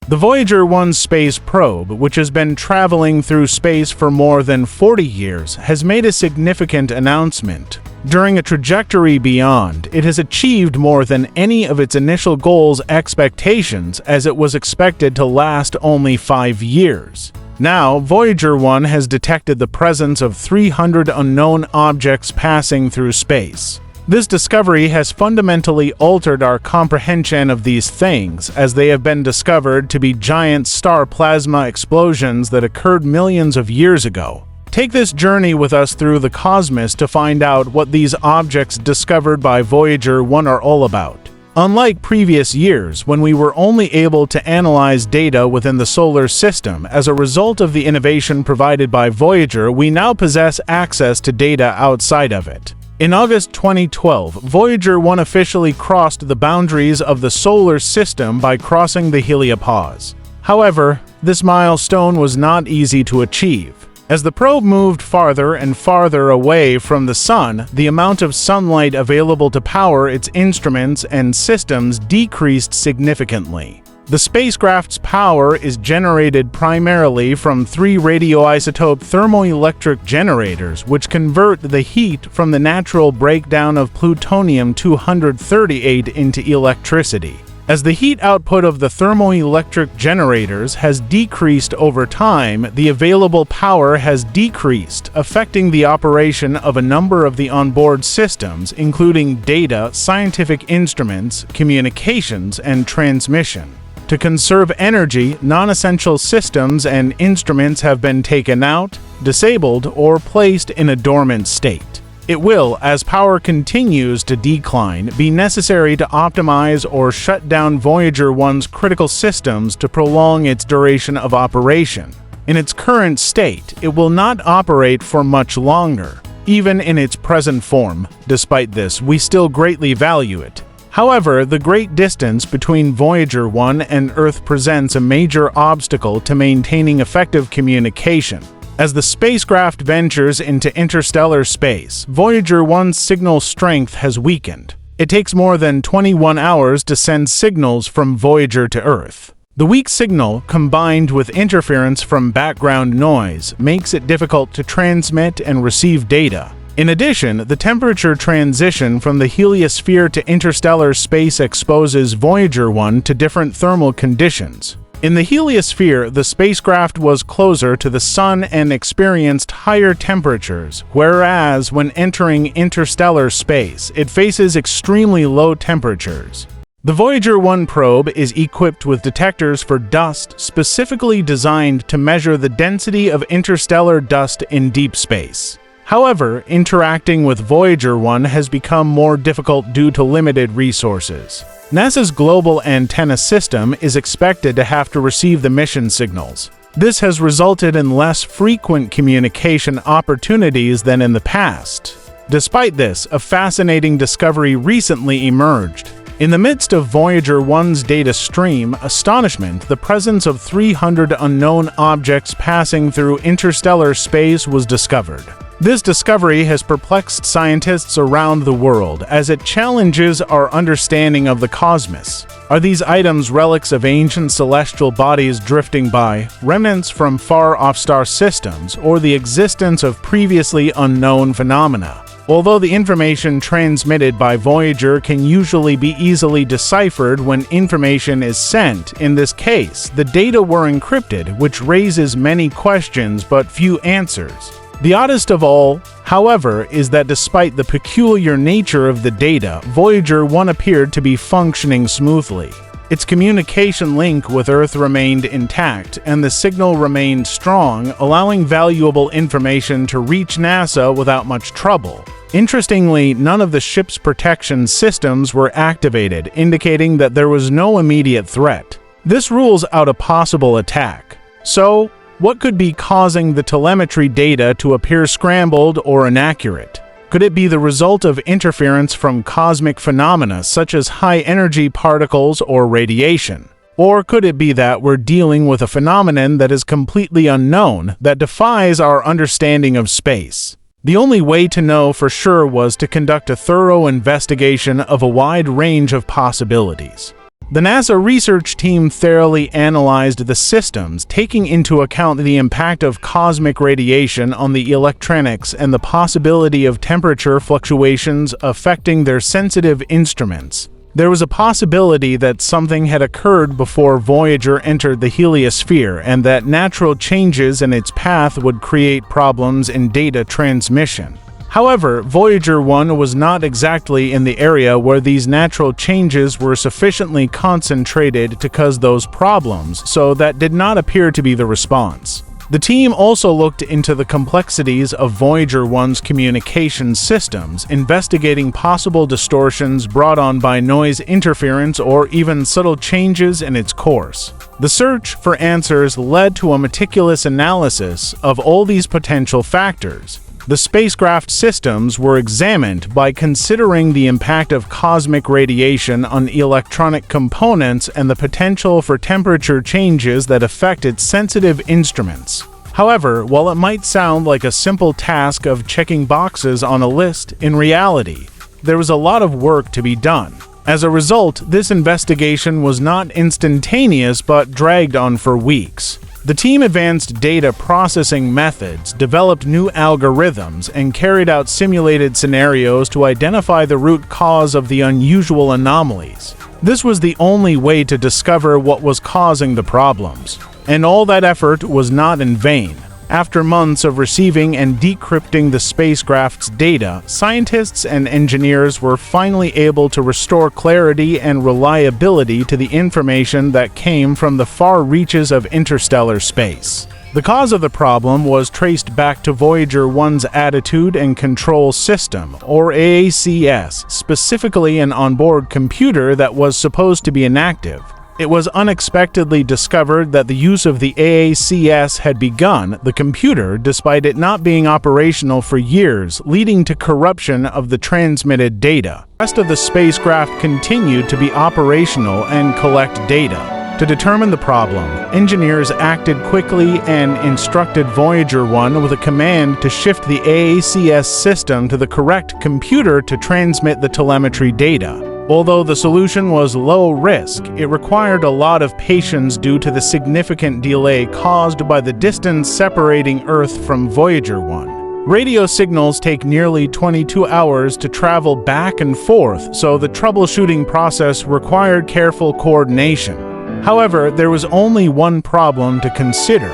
The Voyager 1 space probe, which has been traveling through space for more than 40 years, has made a significant announcement. During a trajectory beyond, it has achieved more than any of its initial goals' expectations, as it was expected to last only 5 years. Now, Voyager 1 has detected the presence of 300 unknown objects passing through space. This discovery has fundamentally altered our comprehension of these things, as they have been discovered to be giant star plasma explosions that occurred millions of years ago. Take this journey with us through the cosmos to find out what these objects discovered by Voyager 1 are all about. Unlike previous years, when we were only able to analyze data within the solar system, as a result of the innovation provided by Voyager, we now possess access to data outside of it. In August 2012, Voyager 1 officially crossed the boundaries of the solar system by crossing the heliopause. However, this milestone was not easy to achieve. As the probe moved farther and farther away from the Sun, the amount of sunlight available to power its instruments and systems decreased significantly. The spacecraft's power is generated primarily from 3 radioisotope thermoelectric generators, which convert the heat from the natural breakdown of plutonium-238 into electricity. As the heat output of the thermoelectric generators has decreased over time, the available power has decreased, affecting the operation of a number of the onboard systems, including data, scientific instruments, communications, and transmission. To conserve energy, non-essential systems and instruments have been taken out, disabled, or placed in a dormant state. It will, as power continues to decline, be necessary to optimize or shut down Voyager 1's critical systems to prolong its duration of operation. In its current state, it will not operate for much longer, even in its present form. Despite this, we still greatly value it. However, the great distance between Voyager 1 and Earth presents a major obstacle to maintaining effective communication. As the spacecraft ventures into interstellar space, Voyager 1's signal strength has weakened. It takes more than 21 hours to send signals from Voyager to Earth. The weak signal, combined with interference from background noise, makes it difficult to transmit and receive data. In addition, the temperature transition from the heliosphere to interstellar space exposes Voyager 1 to different thermal conditions. In the heliosphere, the spacecraft was closer to the Sun and experienced higher temperatures, whereas when entering interstellar space, it faces extremely low temperatures. The Voyager 1 probe is equipped with detectors for dust specifically designed to measure the density of interstellar dust in deep space. However, interacting with Voyager 1 has become more difficult due to limited resources. NASA's Global Antenna System is expected to have to receive the mission signals. This has resulted in less frequent communication opportunities than in the past. Despite this, a fascinating discovery recently emerged. In the midst of Voyager 1's data stream, astonishment, the presence of 300 unknown objects passing through interstellar space was discovered. This discovery has perplexed scientists around the world as it challenges our understanding of the cosmos. Are these items relics of ancient celestial bodies drifting by, remnants from far-off star systems, or the existence of previously unknown phenomena? Although the information transmitted by Voyager can usually be easily deciphered when information is sent, in this case, the data were encrypted, which raises many questions but few answers. The oddest of all, however, is that despite the peculiar nature of the data, Voyager 1 appeared to be functioning smoothly. Its communication link with Earth remained intact, and the signal remained strong, allowing valuable information to reach NASA without much trouble. Interestingly, none of the ship's protection systems were activated, indicating that there was no immediate threat. This rules out a possible attack. So, what could be causing the telemetry data to appear scrambled or inaccurate? Could it be the result of interference from cosmic phenomena such as high-energy particles or radiation? Or could it be that we're dealing with a phenomenon that is completely unknown, that defies our understanding of space? The only way to know for sure was to conduct a thorough investigation of a wide range of possibilities. The NASA research team thoroughly analyzed the systems, taking into account the impact of cosmic radiation on the electronics and the possibility of temperature fluctuations affecting their sensitive instruments. There was a possibility that something had occurred before Voyager entered the heliosphere and that natural changes in its path would create problems in data transmission. However, Voyager 1 was not exactly in the area where these natural changes were sufficiently concentrated to cause those problems, so that did not appear to be the response. The team also looked into the complexities of Voyager 1's communication systems, investigating possible distortions brought on by noise interference or even subtle changes in its course. The search for answers led to a meticulous analysis of all these potential factors. The spacecraft systems were examined by considering the impact of cosmic radiation on electronic components and the potential for temperature changes that affect its sensitive instruments. However, while it might sound like a simple task of checking boxes on a list, in reality, there was a lot of work to be done. As a result, this investigation was not instantaneous but dragged on for weeks. The team advanced data processing methods, developed new algorithms, and carried out simulated scenarios to identify the root cause of the unusual anomalies. This was the only way to discover what was causing the problems. And all that effort was not in vain. After months of receiving and decrypting the spacecraft's data, scientists and engineers were finally able to restore clarity and reliability to the information that came from the far reaches of interstellar space. The cause of the problem was traced back to Voyager 1's Attitude and Control System, or AACS, specifically an onboard computer that was supposed to be inactive. It was unexpectedly discovered that the use of the AACS had begun, the computer, despite it not being operational for years, leading to corruption of the transmitted data. The rest of the spacecraft continued to be operational and collect data. To determine the problem, engineers acted quickly and instructed Voyager 1 with a command to shift the AACS system to the correct computer to transmit the telemetry data. Although the solution was low risk, it required a lot of patience due to the significant delay caused by the distance separating Earth from Voyager 1. Radio signals take nearly 22 hours to travel back and forth, so the troubleshooting process required careful coordination. However, there was only one problem to consider.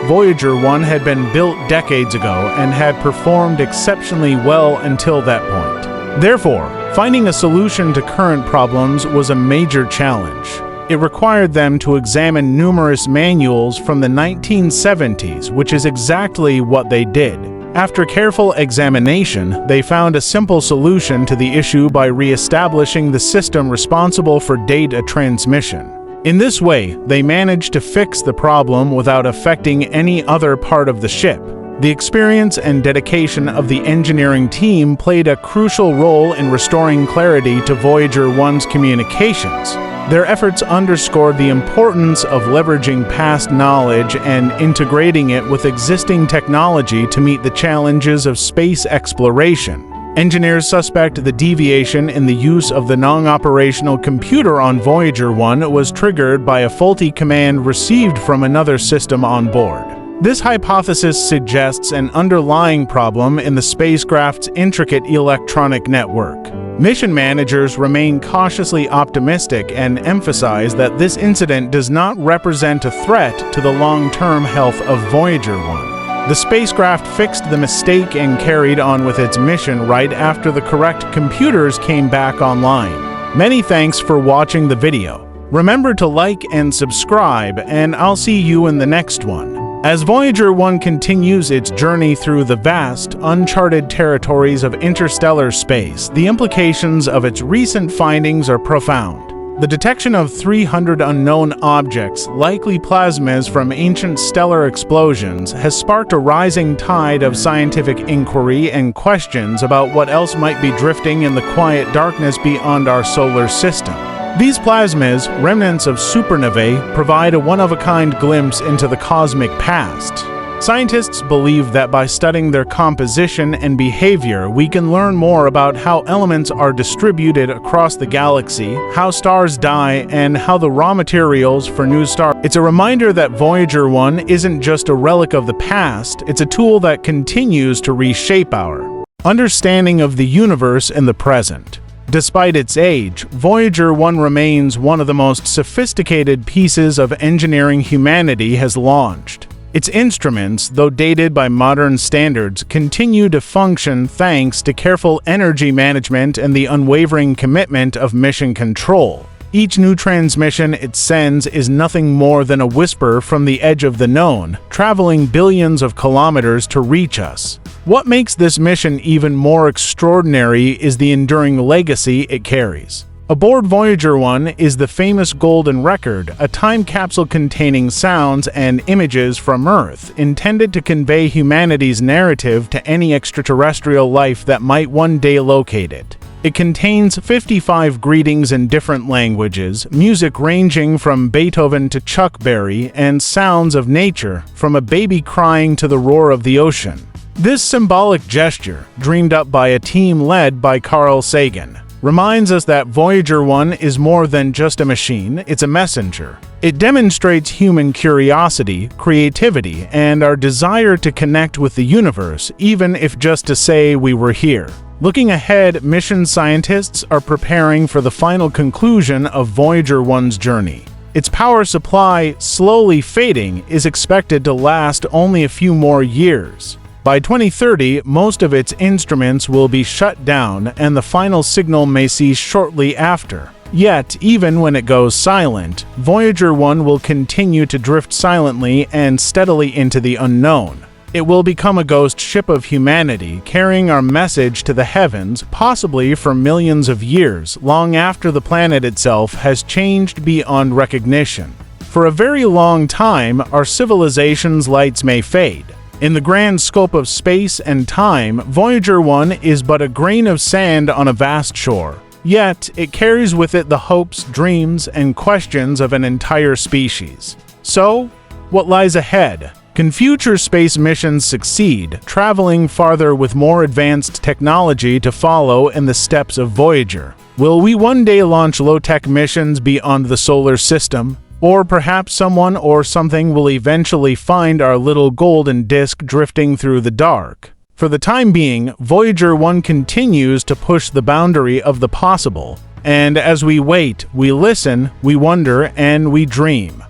Voyager 1 had been built decades ago and had performed exceptionally well until that point. Therefore, finding a solution to current problems was a major challenge. It required them to examine numerous manuals from the 1970s, which is exactly what they did. After careful examination, they found a simple solution to the issue by re-establishing the system responsible for data transmission. In this way, they managed to fix the problem without affecting any other part of the ship. The experience and dedication of the engineering team played a crucial role in restoring clarity to Voyager 1's communications. Their efforts underscored the importance of leveraging past knowledge and integrating it with existing technology to meet the challenges of space exploration. Engineers suspect the deviation in the use of the non-operational computer on Voyager 1 was triggered by a faulty command received from another system on board. This hypothesis suggests an underlying problem in the spacecraft's intricate electronic network. Mission managers remain cautiously optimistic and emphasize that this incident does not represent a threat to the long-term health of Voyager 1. The spacecraft fixed the mistake and carried on with its mission right after the correct computers came back online. Many thanks for watching the video. Remember to like and subscribe, and I'll see you in the next one. As Voyager 1 continues its journey through the vast, uncharted territories of interstellar space, the implications of its recent findings are profound. The detection of 300 unknown objects, likely plasmas from ancient stellar explosions, has sparked a rising tide of scientific inquiry and questions about what else might be drifting in the quiet darkness beyond our solar system. These plasmas, remnants of supernovae, provide a one-of-a-kind glimpse into the cosmic past. Scientists believe that by studying their composition and behavior, we can learn more about how elements are distributed across the galaxy, how stars die, and how the raw materials for new stars. It's a reminder that Voyager 1 isn't just a relic of the past, it's a tool that continues to reshape our understanding of the universe and the present. Despite its age, Voyager 1 remains one of the most sophisticated pieces of engineering humanity has launched. Its instruments, though dated by modern standards, continue to function thanks to careful energy management and the unwavering commitment of mission control. Each new transmission it sends is nothing more than a whisper from the edge of the known, traveling billions of kilometers to reach us. What makes this mission even more extraordinary is the enduring legacy it carries. Aboard Voyager 1 is the famous Golden Record, a time capsule containing sounds and images from Earth, intended to convey humanity's narrative to any extraterrestrial life that might one day locate it. It contains 55 greetings in different languages, music ranging from Beethoven to Chuck Berry, and sounds of nature, from a baby crying to the roar of the ocean. This symbolic gesture, dreamed up by a team led by Carl Sagan, reminds us that Voyager 1 is more than just a machine, it's a messenger. It demonstrates human curiosity, creativity, and our desire to connect with the universe, even if just to say we were here. Looking ahead, mission scientists are preparing for the final conclusion of Voyager 1's journey. Its power supply, slowly fading, is expected to last only a few more years. By 2030, most of its instruments will be shut down and the final signal may cease shortly after. Yet, even when it goes silent, Voyager 1 will continue to drift silently and steadily into the unknown. It will become a ghost ship of humanity, carrying our message to the heavens, possibly for millions of years, long after the planet itself has changed beyond recognition. For a very long time, our civilization's lights may fade. In the grand scope of space and time, Voyager 1 is but a grain of sand on a vast shore. Yet, it carries with it the hopes, dreams, and questions of an entire species. So, what lies ahead? Can future space missions succeed, traveling farther with more advanced technology to follow in the steps of Voyager? Will we one day launch low-tech missions beyond the solar system? Or perhaps someone or something will eventually find our little golden disk drifting through the dark. For the time being, Voyager 1 continues to push the boundary of the possible, and as we wait, we listen, we wonder, and we dream.